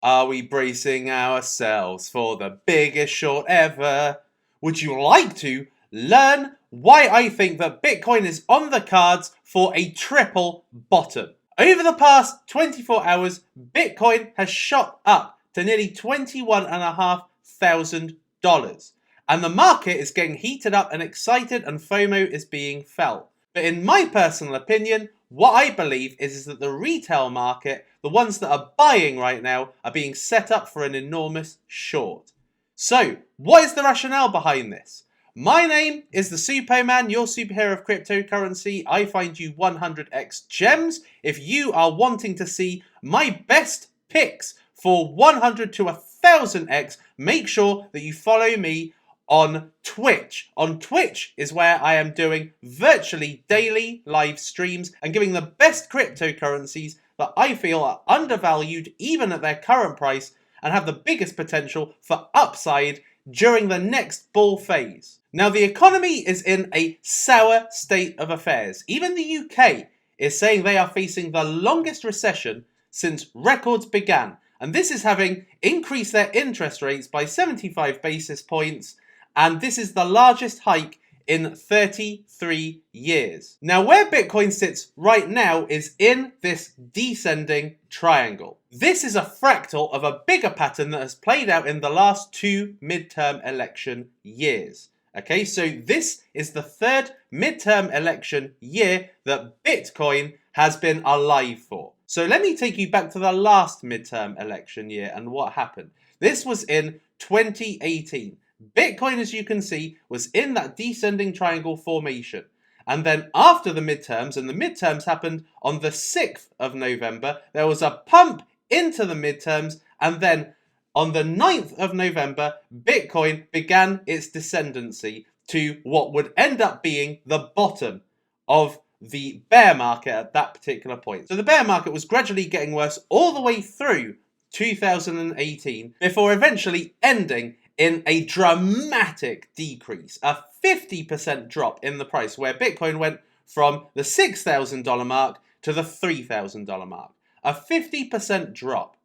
Are we bracing ourselves for the biggest short ever? Would you like to learn why I think that Bitcoin is on the cards for a triple bottom? Over the past 24 hours, Bitcoin has shot up to nearly $21,500. And the market is getting heated up and excited, and FOMO is being felt. But in my personal opinion, what I believe is that the retail market, the ones that are buying right now, are being set up for an enormous short. So, what is the rationale behind this? My name is the Suppoman, your superhero of cryptocurrency. I find you 100x gems. If you are wanting to see my best picks for 100 to 1000x, make sure that you follow me on Twitch. On Twitch is where I am doing virtually daily live streams and giving the best cryptocurrencies that I feel are undervalued even at their current price and have the biggest potential for upside during the next bull phase. Now, the economy is in a sour state of affairs. Even the UK is saying they are facing the longest recession since records began, and this is having increased their interest rates by 75 basis points, and this is the largest hike in 33 years. Now, where Bitcoin sits right now is in this descending triangle. This is a fractal of a bigger pattern that has played out in the last two midterm election years. Okay, so this is the third midterm election year that Bitcoin has been alive for. So let me take you back to the last midterm election year and what happened. This was in 2018. Bitcoin, as you can see, was in that descending triangle formation. And then after the midterms, and the midterms happened on the 6th of November, there was a pump into the midterms, and then on the 9th of November, Bitcoin began its descendancy to what would end up being the bottom of the bear market at that particular point. So the bear market was gradually getting worse all the way through 2018 before eventually ending in a dramatic decrease, a 50% drop in the price, where Bitcoin went from the $6,000 mark to the $3,000 mark. A 50% drop.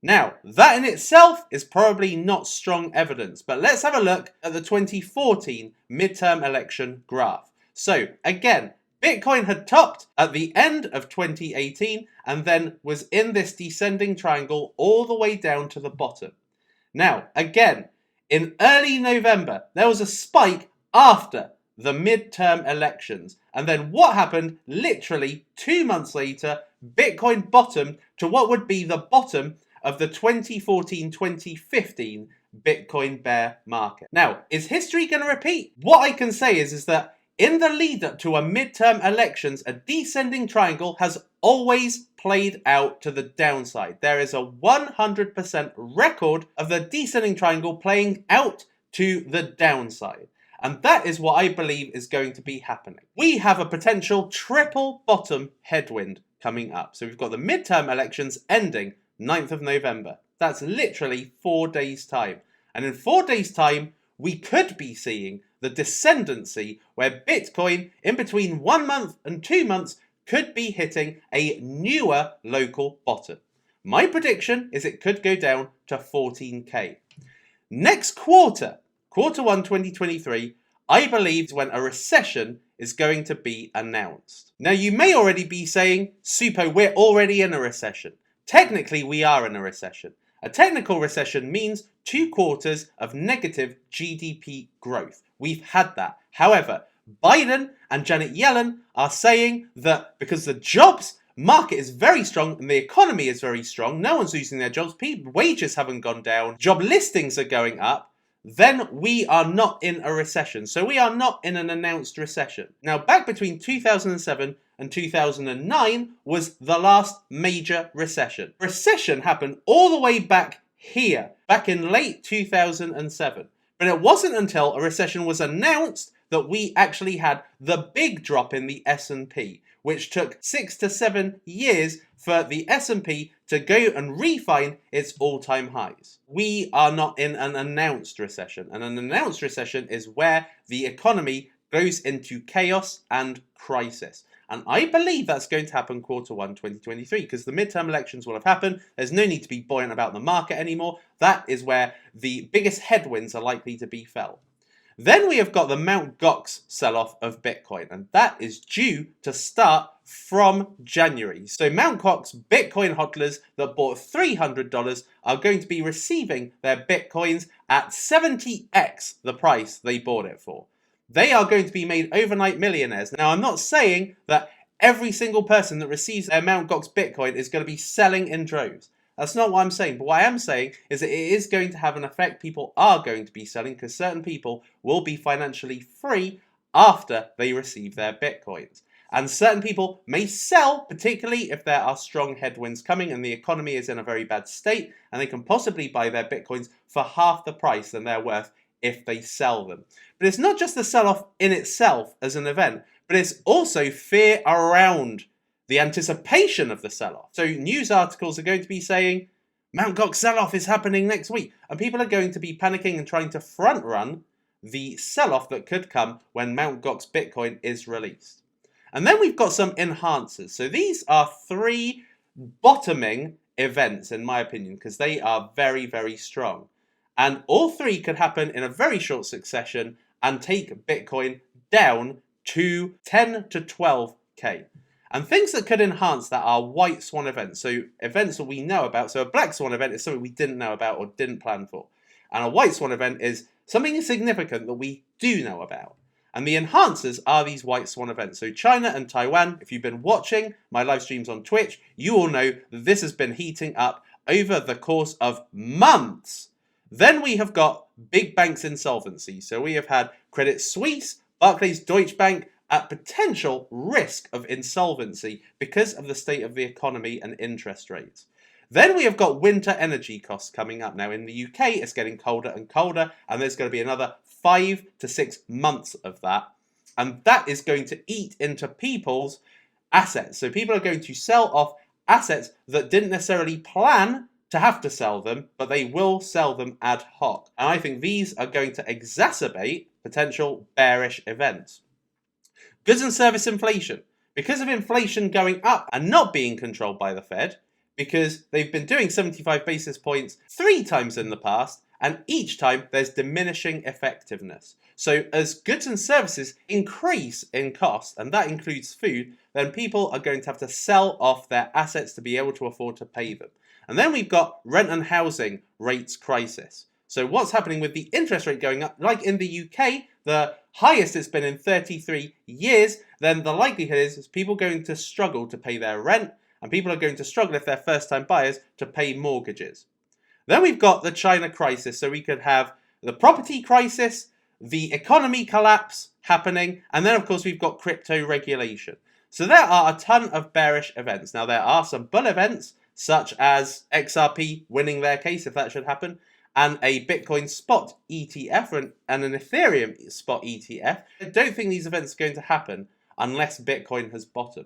Now, that in itself is probably not strong evidence, but let's have a look at the 2014 midterm election graph. So, again, Bitcoin had topped at the end of 2018 and then was in this descending triangle all the way down to the bottom. Now, again, in early November, there was a spike after the midterm elections. And then what happened? Literally 2 months later, Bitcoin bottomed to what would be the bottom of the 2014-2015 Bitcoin bear market. Now, is history going to repeat? What I can say is that in the lead up to a midterm elections, a descending triangle has always played out to the downside. There is a 100% record of the descending triangle playing out to the downside. And that is what I believe is going to be happening. We have a potential triple bottom headwind coming up. So we've got the midterm elections ending 9th of November. That's literally 4 days' time. And in 4 days' time, we could be seeing the descendancy where Bitcoin, in between 1 month and 2 months, could be hitting a newer local bottom. My prediction is it could go down to 14K. Next quarter, quarter 1 2023, I believe is when a recession is going to be announced. Now, you may already be saying, Suppo, we're already in a recession. Technically, we are in a recession. A technical recession means 2 quarters of negative GDP growth. We've had that. However, Biden and Janet Yellen are saying that because the jobs market is very strong and the economy is very strong, no one's losing their jobs, wages haven't gone down, job listings are going up, then we are not in a recession. So we are not in an announced recession. Now, back between 2007 and 2009 was the last major recession. Recession happened all the way back here, back in late 2007. But it wasn't until a recession was announced that we actually had the big drop in the S&P, which took 6 to 7 years for the S&P to go and refine its all-time highs. We are not in an announced recession, and an announced recession is where the economy goes into chaos and crisis. And I believe that's going to happen Q1 2023 because the midterm elections will have happened. There's no need to be buoyant about the market anymore. That is where the biggest headwinds are likely to be felt. Then we have got the Mt. Gox sell-off of Bitcoin, and that is due to start from January. So Mt. Gox Bitcoin hodlers that bought $300 are going to be receiving their Bitcoins at 70x the price they bought it for. They are going to be made overnight millionaires. Now, I'm not saying that every single person that receives their Mt. Gox Bitcoin is going to be selling in droves. That's not what I'm saying. But what I am saying is that it is going to have an effect. People are going to be selling because certain people will be financially free after they receive their Bitcoins. And certain people may sell, particularly if there are strong headwinds coming and the economy is in a very bad state, and they can possibly buy their Bitcoins for half the price than they're worth if they sell them. But it's not just the sell-off in itself as an event, but it's also fear around the anticipation of the sell-off. So news articles are going to be saying, Mt. Gox sell-off is happening next week. And people are going to be panicking and trying to front-run the sell-off that could come when Mt. Gox Bitcoin is released. And then we've got some enhancers. So these are 3 bottoming events, in my opinion, because they are very, very strong. And all 3 could happen in a very short succession and take Bitcoin down to 10 to 12K. And things that could enhance that are white swan events. So events that we know about. So a black swan event is something we didn't know about or didn't plan for. And a white swan event is something significant that we do know about. And the enhancers are these white swan events. So China and Taiwan, if you've been watching my live streams on Twitch, you all know that this has been heating up over the course of months. Then we have got big banks insolvency. So we have had Credit Suisse, Barclays, Deutsche Bank, at potential risk of insolvency because of the state of the economy and interest rates. Then we have got winter energy costs coming up. Now in the UK, it's getting colder and colder, and there's going to be another 5 to 6 months of that. And that is going to eat into people's assets. So people are going to sell off assets that didn't necessarily plan to have to sell them, but they will sell them ad hoc. And I think these are going to exacerbate potential bearish events. Goods and service inflation. Because of inflation going up and not being controlled by the Fed, because they've been doing 75 basis points 3 times in the past, and each time there's diminishing effectiveness. So as goods and services increase in cost, and that includes food, then people are going to have to sell off their assets to be able to afford to pay them. And then we've got rent and housing rates crisis. So what's happening with the interest rate going up, like in the UK, the highest it's been in 33 years, then the likelihood is people going to struggle to pay their rent, and people are going to struggle if they're first-time buyers to pay mortgages. Then we've got the China crisis, so we could have the property crisis, the economy collapse happening, and then of course we've got crypto regulation. So there are a ton of bearish events. Now there are some bull events, such as XRP winning their case, if that should happen, and a Bitcoin spot ETF and an Ethereum spot ETF. I don't think these events are going to happen unless Bitcoin has bottomed.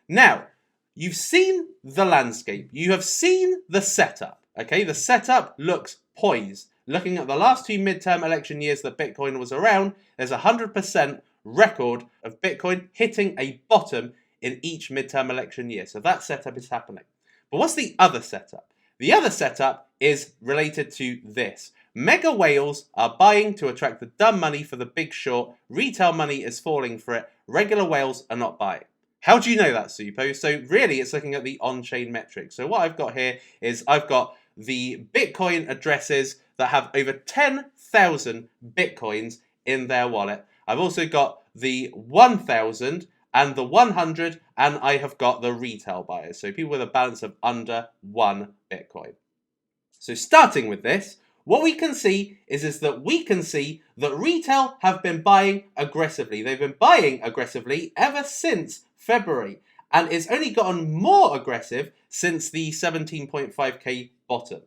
Now, you've seen the landscape. You have seen the setup. Okay, the setup looks poised. Looking at the last 2 midterm election years that Bitcoin was around, there's a 100% record of Bitcoin hitting a bottom in each midterm election year. So that setup is happening. But what's the other setup? The other setup is related to this. Mega whales are buying to attract the dumb money for the big short. Retail money is falling for it. Regular whales are not buying. How do you know that, Suppo? So really, it's looking at the on-chain metrics. So what I've got here is I've got the Bitcoin addresses that have over 10,000 Bitcoins in their wallet. I've also got the 1,000 and the 100, and I have got the retail buyers. So people with a balance of under 1 Bitcoin. So starting with this, what we can see is that retail have been buying aggressively. They've been buying aggressively ever since February, and it's only gotten more aggressive since the 17.5k bottom.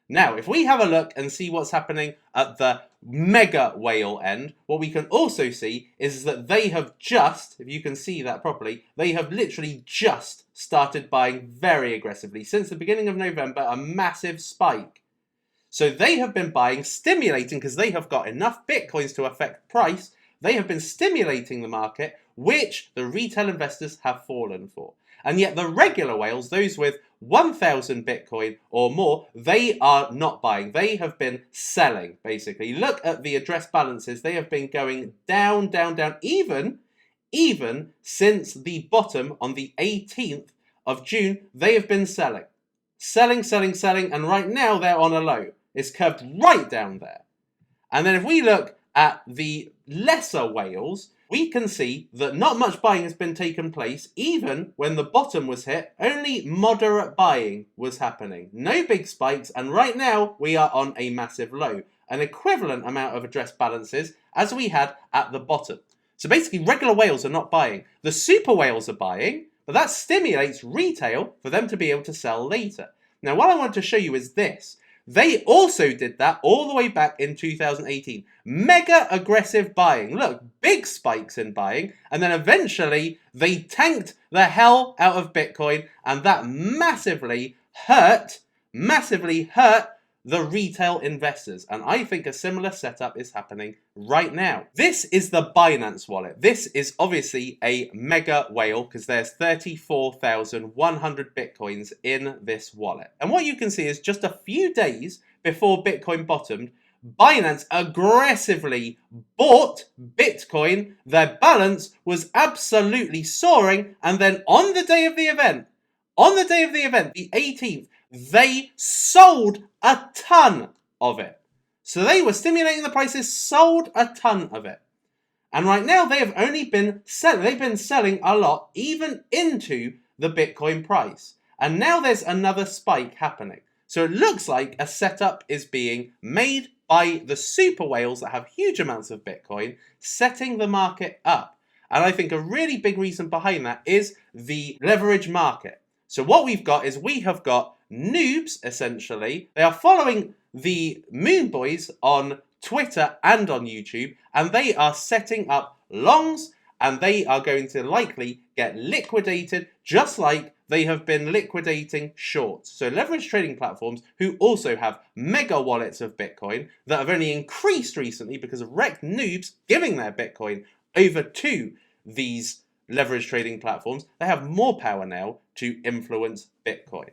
Now, if we have a look and see what's happening at the mega whale end, what we can also see is that they have just, if you can see that properly, they have literally just started buying very aggressively. Since the beginning of November, a massive spike. So they have been buying, stimulating, because they have got enough Bitcoins to affect price. They have been stimulating the market which the retail investors have fallen for. And yet the regular whales, those with 1,000 Bitcoin or more, they are not buying. They have been selling, basically. Look at the address balances. They have been going down, down, down, even since the bottom on the 18th of June, they have been selling. Selling, selling, selling, and right now they're on a low. It's curved right down there. And then if we look at the lesser whales, we can see that not much buying has been taken place. Even when the bottom was hit, only moderate buying was happening. No big spikes, and right now we are on a massive low. An equivalent amount of address balances as we had at the bottom. So basically regular whales are not buying. The super whales are buying, but that stimulates retail for them to be able to sell later. Now what I want to show you is this. They also did that all the way back in 2018. Mega aggressive buying. Look, big spikes in buying. And then eventually they tanked the hell out of Bitcoin. And that massively hurt the retail investors. And I think a similar setup is happening right now. This is the Binance wallet. This is obviously a mega whale because there's 34,100 Bitcoins in this wallet. And what you can see is just a few days before Bitcoin bottomed, Binance aggressively bought Bitcoin. Their balance was absolutely soaring. And then on the day of the event, the 18th, they sold a ton of it. So they were stimulating the prices, sold a ton of it. And right now they have only been selling, they've been selling a lot, even into the Bitcoin price. And now there's another spike happening. So it looks like a setup is being made by the super whales that have huge amounts of Bitcoin, setting the market up. And I think a really big reason behind that is the leverage market. So what we've got is we have got noobs, essentially. They are following the Moon Boys on Twitter and on YouTube, and they are setting up longs, and they are going to likely get liquidated just like they have been liquidating shorts. So leverage trading platforms who also have mega wallets of Bitcoin that have only increased recently because of wrecked noobs giving their Bitcoin over to these leverage trading platforms, they have more power now to influence Bitcoin.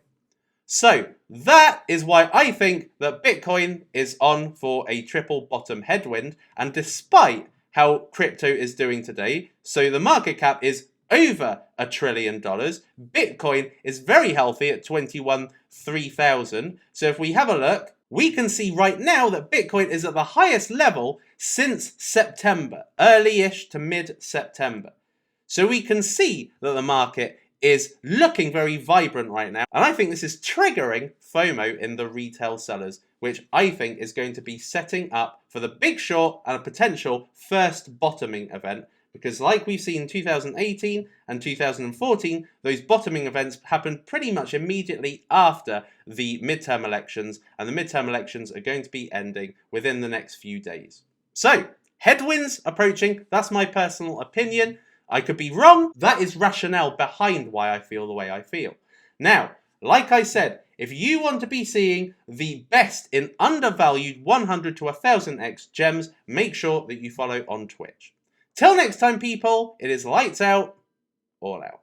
So that is why I think that Bitcoin is on for a triple bottom headwind. And despite how crypto is doing today, so the market cap is over $1 trillion. Bitcoin is very healthy at 21,300. So if we have a look, we can see right now that Bitcoin is at the highest level since September, early-ish to mid-September. So we can see that the market is looking very vibrant right now. And I think this is triggering FOMO in the retail sellers, which I think is going to be setting up for the big short and a potential first bottoming event. Because like we've seen in 2018 and 2014, those bottoming events happened pretty much immediately after the midterm elections. And the midterm elections are going to be ending within the next few days. So, headwinds approaching, that's my personal opinion. I could be wrong. That is rationale behind why I feel the way I feel. Now, like I said, if you want to be seeing the best in undervalued 100 to 1000x gems, make sure that you follow on Twitch. Till next time, people, it is lights out, all out.